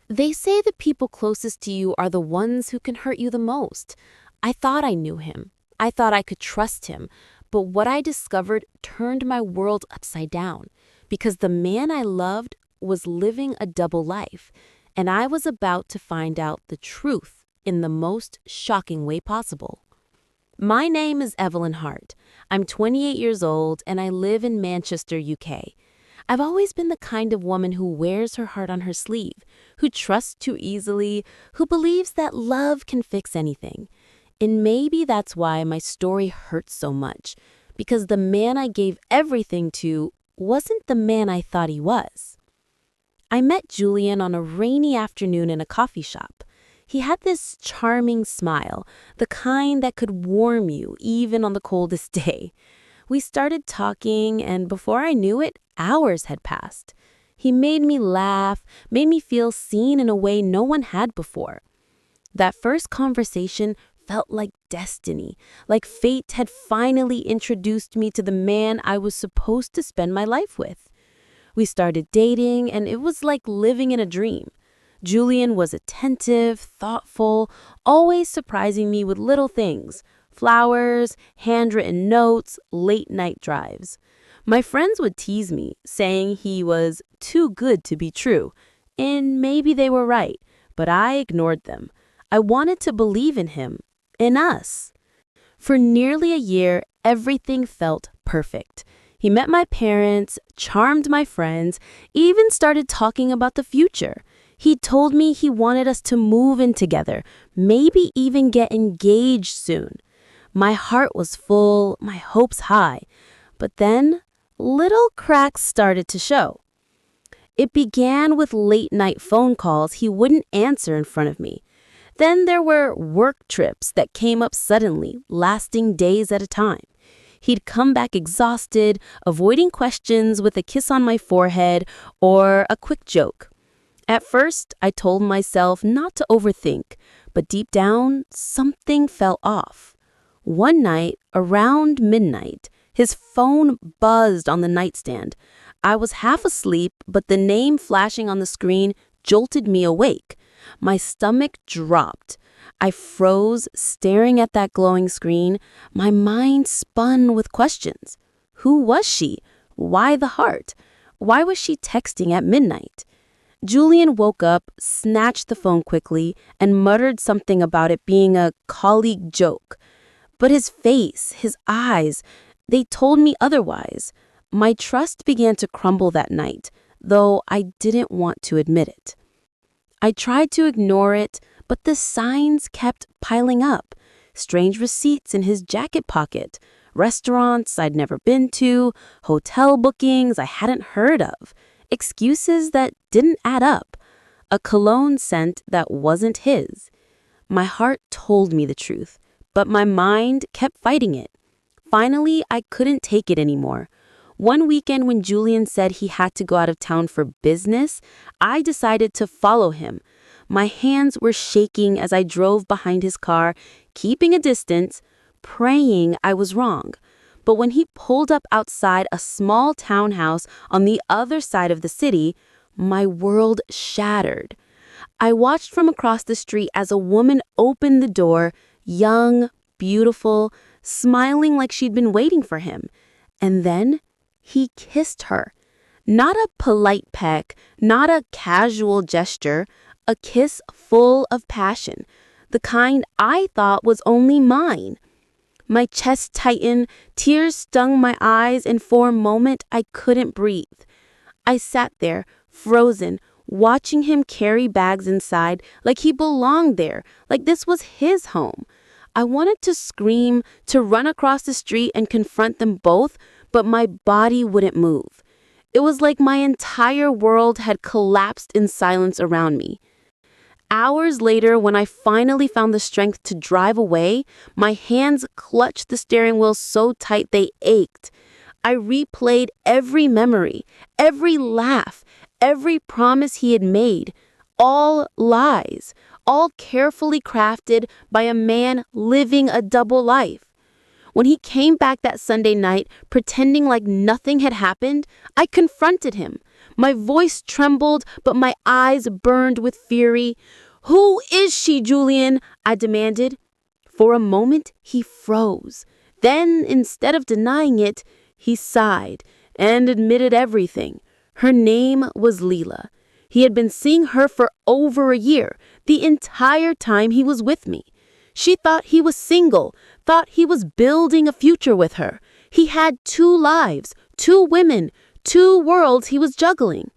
They say the people closest to you are the ones who can hurt you the most. I thought I knew him. I thought I could trust him. But what I discovered turned my world upside down because the man I loved was living a double life, and I was about to find out the truth in the most shocking way possible. My name is Evelyn Hart. I'm 28 years old and I live in Manchester, UK. I've always been the kind of woman who wears her heart on her sleeve, who trusts too easily, who believes that love can fix anything. And maybe that's why my story hurts so much, because the man I gave everything to wasn't the man I thought he was. I met Julian on a rainy afternoon in a coffee shop. He had this charming smile, the kind that could warm you even on the coldest day. We started talking, and before I knew it, hours had passed. He made me laugh, made me feel seen in a way no one had before. That first conversation felt like destiny, like fate had finally introduced me to the man I was supposed to spend my life with. We started dating, and it was like living in a dream. Julian was attentive, thoughtful, always surprising me with little things: flowers, handwritten notes, late-night drives. My friends would tease me, saying he was too good to be true, and maybe they were right, but I ignored them. I wanted to believe in him, in us. For nearly a year, everything felt perfect. He met my parents, charmed my friends, even started talking about the future. He told me he wanted us to move in together, maybe even get engaged soon. My heart was full, my hopes high. But then, little cracks started to show. It began with late-night phone calls he wouldn't answer in front of me. Then there were work trips that came up suddenly, lasting days at a time. He'd come back exhausted, avoiding questions with a kiss on my forehead or a quick joke. At first, I told myself not to overthink, but deep down, something fell off. One night, around midnight, his phone buzzed on the nightstand. I was half asleep, but the name flashing on the screen jolted me awake. My stomach dropped. I froze, staring at that glowing screen. My mind spun with questions. Who was she? Why the heart? Why was she texting at midnight? Julian woke up, snatched the phone quickly, and muttered something about it being a colleague joke. But his face, his eyes, they told me otherwise. My trust began to crumble that night, though I didn't want to admit it. I tried to ignore it, but the signs kept piling up. Strange receipts in his jacket pocket, restaurants I'd never been to, hotel bookings I hadn't heard of, excuses that didn't add up, a cologne scent that wasn't his. My heart told me the truth, but my mind kept fighting it. Finally, I couldn't take it anymore. One weekend when Julian said he had to go out of town for business, I decided to follow him. My hands were shaking as I drove behind his car, keeping a distance, praying I was wrong. But when he pulled up outside a small townhouse on the other side of the city, my world shattered. I watched from across the street as a woman opened the door, young, beautiful, smiling like she'd been waiting for him. And then he kissed her. Not a polite peck, not a casual gesture, a kiss full of passion, the kind I thought was only mine. My chest tightened, tears stung my eyes, and for a moment I couldn't breathe. I sat there, frozen, watching him carry bags inside like he belonged there, like this was his home. I wanted to scream, to run across the street and confront them both, but my body wouldn't move. It was like my entire world had collapsed in silence around me. Hours later, when I finally found the strength to drive away, my hands clutched the steering wheel so tight they ached. I replayed every memory, every laugh, every promise he had made. All lies, all carefully crafted by a man living a double life. When he came back that Sunday night, pretending like nothing had happened, I confronted him. My voice trembled, but my eyes burned with fury. "Who is she, Julian?" I demanded. For a moment, he froze. Then, instead of denying it, he sighed and admitted everything. Her name was Leela. He had been seeing her for over a year, the entire time he was with me. She thought he was single, thought he was building a future with her. He had 2 lives, 2 women, 2 worlds he was juggling.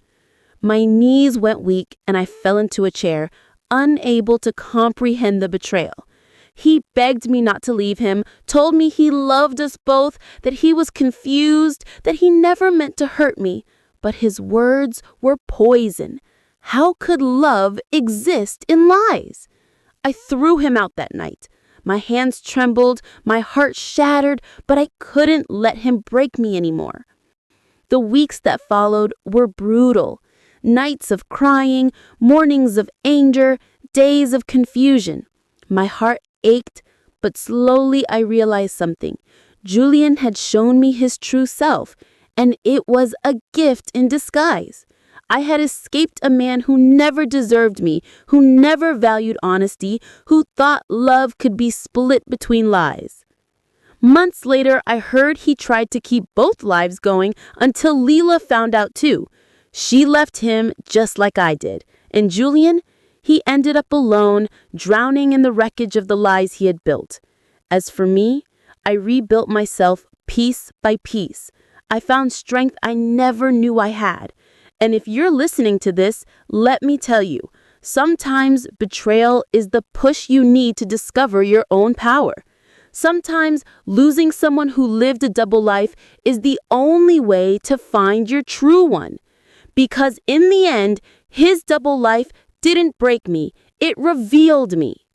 My knees went weak and I fell into a chair, unable to comprehend the betrayal. He begged me not to leave him, told me he loved us both, that he was confused, that he never meant to hurt me. But his words were poison. How could love exist in lies? I threw him out that night. My hands trembled, my heart shattered, but I couldn't let him break me anymore. The weeks that followed were brutal. Nights of crying, mornings of anger, days of confusion. My heart ached, but slowly I realized something. Julian had shown me his true self, and it was a gift in disguise. I had escaped a man who never deserved me, who never valued honesty, who thought love could be split between lies. Months later, I heard he tried to keep both lives going until Leela found out too. She left him just like I did. And Julian, he ended up alone, drowning in the wreckage of the lies he had built. As for me, I rebuilt myself piece by piece. I found strength I never knew I had. And if you're listening to this, let me tell you, sometimes betrayal is the push you need to discover your own power. Sometimes losing someone who lived a double life is the only way to find your true one. Because in the end, his double life didn't break me, it revealed me.